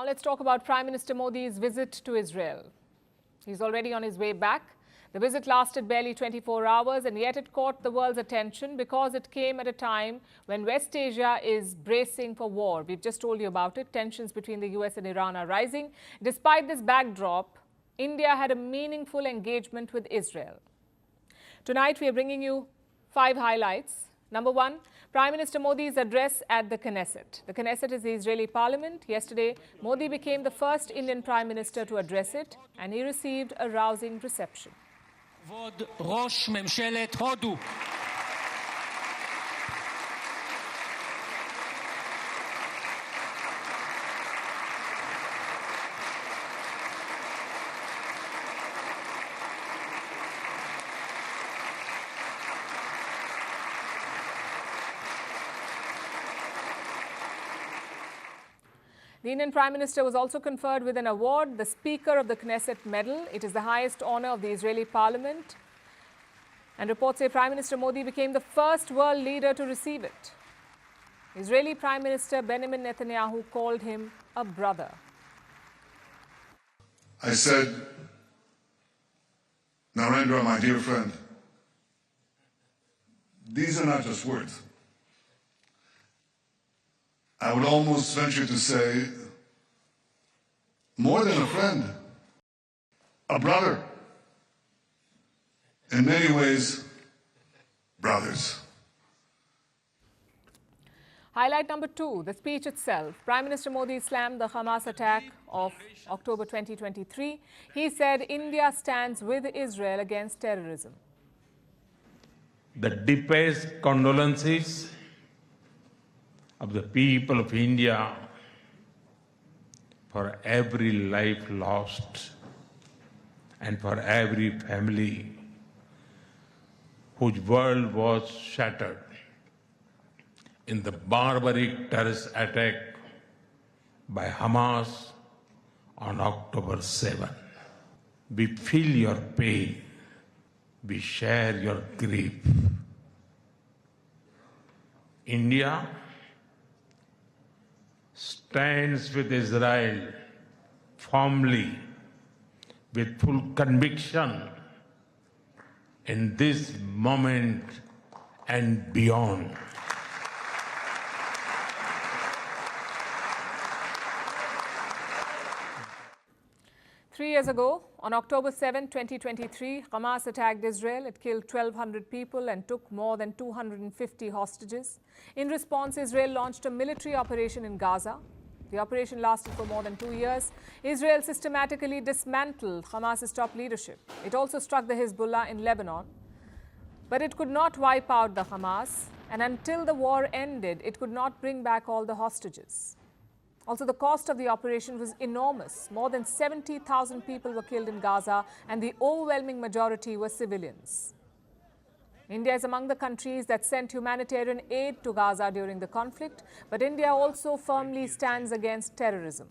Now let's talk about Prime Minister Modi's visit to Israel. He's already on his way back. The visit lasted barely 24 hours and yet it caught the world's attention because it came at a time when West Asia is bracing for war. We've just told you about it. Tensions between the US and Iran are rising. Despite this backdrop, India had a meaningful engagement with Israel. Tonight we are bringing you 5 highlights. Number 1, Prime Minister Modi's address at the Knesset. The Knesset is the Israeli parliament. Yesterday, Modi became the first Indian Prime Minister to address it, and he received a rousing reception. כבוד ראש ממשלת הודו. The Indian Prime Minister was also conferred with an award, the Speaker of the Knesset Medal. It is the highest honor of the Israeli parliament. And reports say Prime Minister Modi became the first world leader to receive it. Israeli Prime Minister Benjamin Netanyahu called him a brother. I said, Narendra, my dear friend, these are not just words. I would almost venture to say, more than a friend, a brother. In many ways, brothers. Highlight number 2, the speech itself. Prime Minister Modi slammed the Hamas attack of October 2023. He said India stands with Israel against terrorism. The deepest condolences of the people of India for every life lost and for every family whose world was shattered in the barbaric terrorist attack by Hamas on October 7. We feel your pain. We share your grief. India stands with Israel firmly, with full conviction in this moment and beyond. Three years ago, on October 7, 2023, Hamas attacked Israel. It killed 1,200 people and took more than 250 hostages. In response, Israel launched a military operation in Gaza. The operation lasted for more than 2 years. Israel systematically dismantled Hamas's top leadership. It also struck the Hezbollah in Lebanon. But it could not wipe out the Hamas, and until the war ended, it could not bring back all the hostages. Also, the cost of the operation was enormous. More than 70,000 people were killed in Gaza, and the overwhelming majority were civilians. India is among the countries that sent humanitarian aid to Gaza during the conflict, but India also firmly stands against terrorism.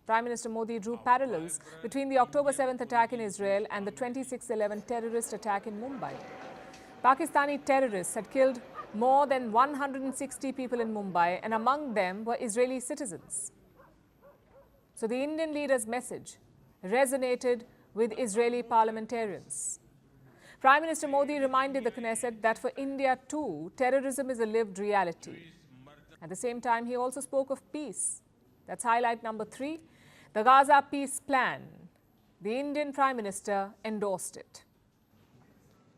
Prime Minister Modi drew parallels between the October 7th attack in Israel and the 26/11 terrorist attack in Mumbai. Pakistani terrorists had killed more than 160 people in Mumbai, and among them were Israeli citizens. So the Indian leader's message resonated with Israeli parliamentarians. Prime Minister Modi reminded the Knesset that for India too, terrorism is a lived reality. At the same time, he also spoke of peace. That's highlight number 3, the Gaza peace plan. The Indian Prime Minister endorsed it.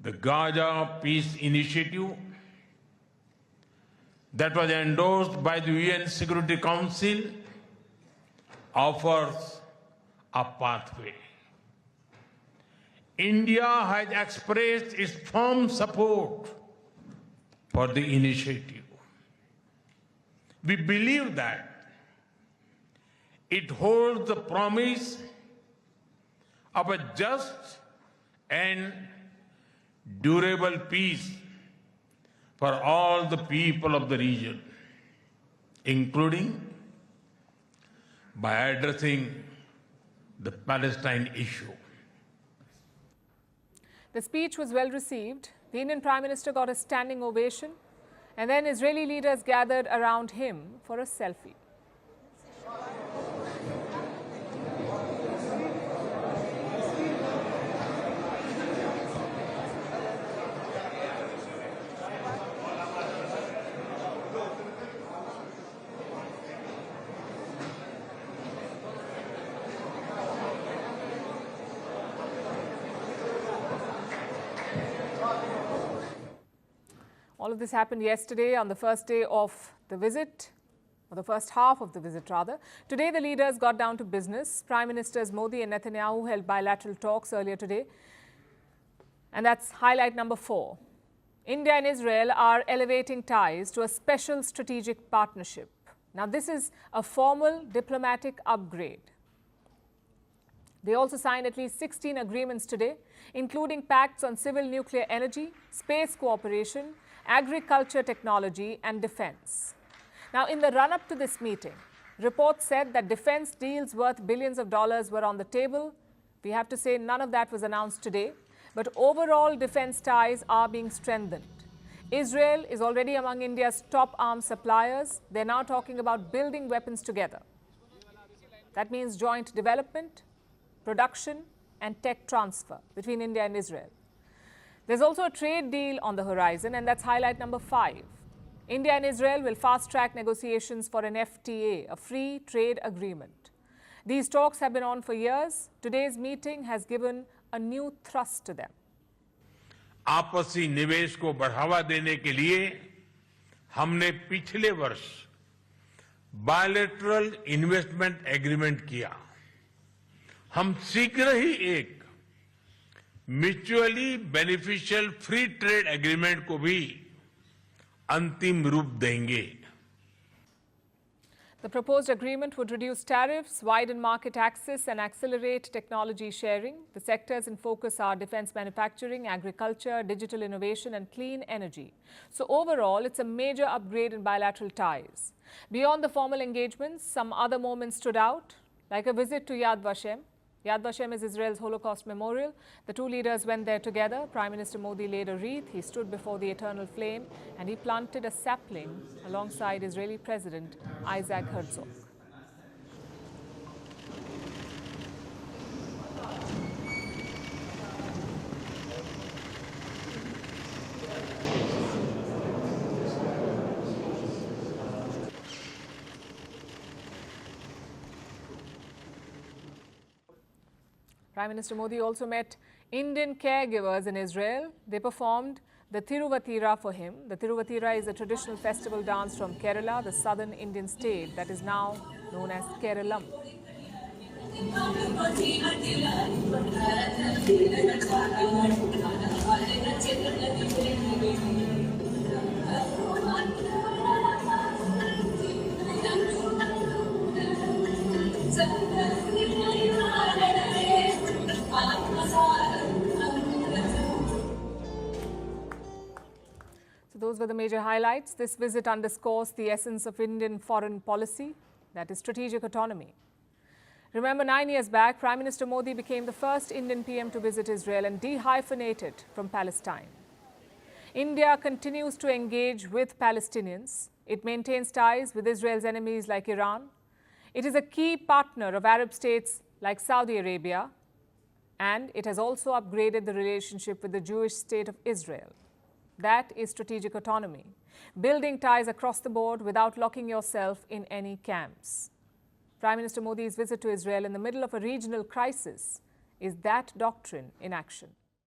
The Gaza Peace Initiative that was endorsed by the UN Security Council offers a pathway. India has expressed its firm support for the initiative. We believe that it holds the promise of a just and durable peace for all the people of the region, including by addressing the Palestine issue. The speech was well received. The Indian Prime Minister got a standing ovation, and then Israeli leaders gathered around him for a selfie. All of this happened yesterday on the first day of the visit, or the first half of the visit rather. Today the leaders got down to business. Prime Ministers Modi and Netanyahu held bilateral talks earlier today. And that's highlight number 4. India and Israel are elevating ties to a special strategic partnership. Now this is a formal diplomatic upgrade. They also signed at least 16 agreements today, including pacts on civil nuclear energy, space cooperation, agriculture technology and defense. Now, in the run-up to this meeting, reports said that defense deals worth billions of dollars were on the table. We have to say none of that was announced today, but overall defense ties are being strengthened. Israel is already among India's top arms suppliers. They're now talking about building weapons together. That means joint development, production and tech transfer between India and Israel. There's also a trade deal on the horizon, and that's highlight number 5. India and Israel will fast-track negotiations for an FTA, a free trade agreement. These talks have been on for years. Today's meeting has given a new thrust to them. आपसी निवेश को बढ़ावा देने के लिए हमने पिछले वर्ष बायलैटरल इन्वेस्टमेंट एग्रीमेंट किया। हम शीघ्र ही एक mutually beneficial free trade agreement को भी अंतिम रूप देंगे। The proposed agreement would reduce tariffs, widen market access and accelerate technology sharing. The sectors in focus are defense manufacturing, agriculture, digital innovation and clean energy. So overall, it's a major upgrade in bilateral ties. Beyond the formal engagements, some other moments stood out, like a visit to Yad Vashem. Yad Vashem is Israel's Holocaust memorial. The two leaders went there together. Prime Minister Modi laid a wreath. He stood before the eternal flame and he planted a sapling alongside Israeli President Isaac Herzog. Prime Minister Modi also met Indian caregivers in Israel. They performed the Tiruvatira for him. The Tiruvatira is a traditional festival dance from Kerala, the southern Indian state that is now known as Keralam. So those were the major highlights. This visit underscores the essence of Indian foreign policy, that is strategic autonomy. Remember, 9 years back, Prime Minister Modi became the first Indian PM to visit Israel and dehyphenated from Palestine. India continues to engage with Palestinians. It maintains ties with Israel's enemies like Iran. It is a key partner of Arab states like Saudi Arabia, and it has also upgraded the relationship with the Jewish state of Israel. That is strategic autonomy, building ties across the board without locking yourself in any camps. Prime Minister Modi's visit to Israel in the middle of a regional crisis is that doctrine in action.